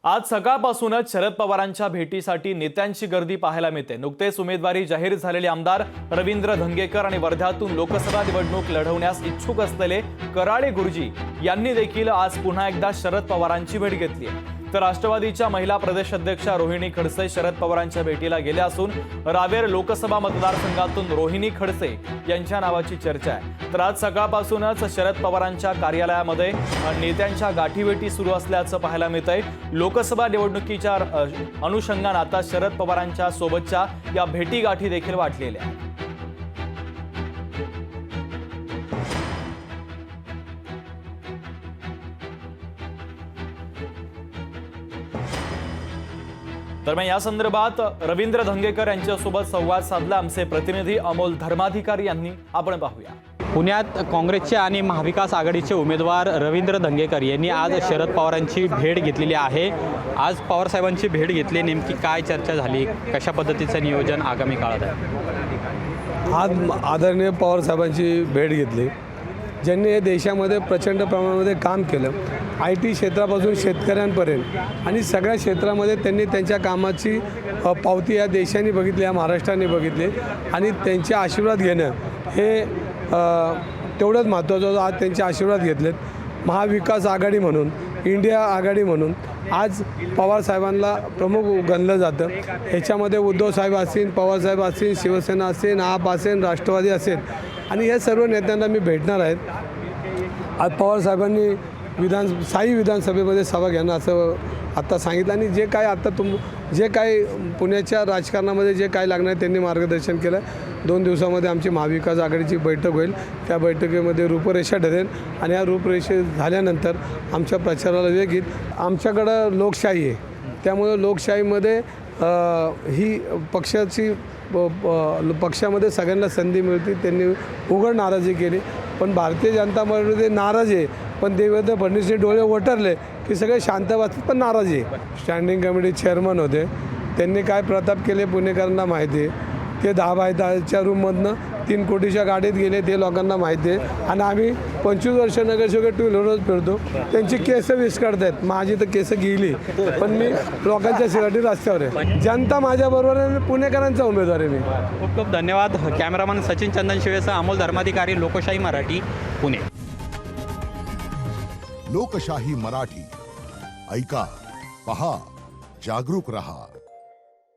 आज सकाळपासूनच शरद पवारांच्या भेटीसाठी नेत्यांची गर्दी पाहायला मिळते। नुकतेच उमेदवारी जाहीर झालेले आमदार रवींद्र धंगेकर आणि वर्ध्यातून लोकसभा निवडणूक लढवण्यास इच्छुक असलेले कराळे गुरुजी यांनी देखील आज पुन्हा एकदा शरद पवारांची भेट घेतली आहे। तर राष्ट्रवादीच्या महिला प्रदेशाध्यक्षा रोहिणी खडसे शरद पवारांच्या भेटीला गेल्या असून रावेर लोकसभा मतदारसंघातून रोहिणी खडसे यांच्या नावाची चर्चा आहे। तर आज सकाळपासूनच शरद पवारांच्या कार्यालयामध्ये नेत्यांच्या गाठीभेटी सुरू असल्याचं पाहायला मिळतंय। लोकसभा निवडणुकीच्या अनुषंगाने आता शरद पवारांच्या सोबतच्या या भेटीगाठी देखील वाटलेल्या आहेत। दरम्यान या संदर्भात रवींद्र धंगेकर यांच्यासोबत संवाद साधला आमचे प्रतिनिधी अमोल धर्माधिकारी यांनी। आपण पाहूया। पुण्यात काँग्रेसचे आणि महाविकास आघाडीचे उमेदवार रवींद्र धंगेकर यांनी आज शरद पवारांची भेट घेतलेली आहे। आज पवार साहेबांची भेट घेतली, नेमकी काय चर्चा झाली, कशा पद्धतीचं नियोजन आगामी काळात आहे? आज आदरणीय पवार साहेबांची भेट घेतली, ज्यांनी हे देशामध्ये प्रचंड प्रमाणामध्ये काम केलं। IT क्षेत्रापासून शेतकऱ्यांपर्यंत आणि सगळ्या क्षेत्रामध्ये त्यांनी त्यांच्या कामाची पावती या देशाने बघितली, या महाराष्ट्राने बघितली आणि त्यांचे आशीर्वाद घेणं हे तेवढंच महत्त्वाचं होतं। आज त्यांचे आशीर्वाद घेतलेत। महाविकास आघाडी म्हणून, इंडिया आघाडी म्हणून आज पवार साहेबांना प्रमुख गणलं जातं। ह्याच्यामध्ये उद्धव साहेब असतील, पवार साहेब असतील, शिवसेना असेल, आप असेल, राष्ट्रवादी असेल आणि या सर्व नेत्यांना मी भेटणार आहेत। आज पवार साहेबांनी स्थायी विधानसभेमध्ये सभा घेणं असं आत्ता सांगितलं आणि जे काय पुण्याच्या राजकारणामध्ये जे काय लागणार आहे त्यांनी मार्गदर्शन केलं। 2 दिवसामध्ये आमची महाविकास आघाडीची बैठक होईल। त्या बैठकीमध्ये रूपरेषा ठरेल आणि या रूपरेषे झाल्यानंतर आमच्या प्रचाराला वेग येईल। आमच्याकडं लोकशाही आहे, त्यामुळे लोकशाहीमध्ये ही पक्षामध्ये सगळ्यांना संधी मिळते। त्यांनी उघड नाराजी केली, पण भारतीय जनता पार्टीमध्ये नाराज आहे, पण देवेंद्र फडणवीसचे डोळे वटरले की सगळे शांत बसतात, पण नाराज आहे। स्टँडिंग कमिटी चेअरमन होते, त्यांनी काय प्रताप केले पुणेकरांना माहिती आहे। ते 10 बाय 10च्या रूममधनं 3 कोटीच्या गाडीत गेले ते लोकांना माहिती आहे आणि आम्ही 25 वर्ष नगरसेवक 2 व्हीलरच फिरतो। त्यांची केस विस्कटत आहेत, माझी तर केस गेली, पण मी लोकांच्या सेवेसाठी रस्त्यावर आहे। जनता माझ्याबरोबर आहे, पुणेकरांचा उमेदवार आहे मी। खूप खूप धन्यवाद। कॅमेरामन सचिन चंदन शिवेसह अमोल धर्माधिकारी, लोकशाही मराठी, पुणे। लोकशाही मराठी ऐका, पहा, जागरूक रहा।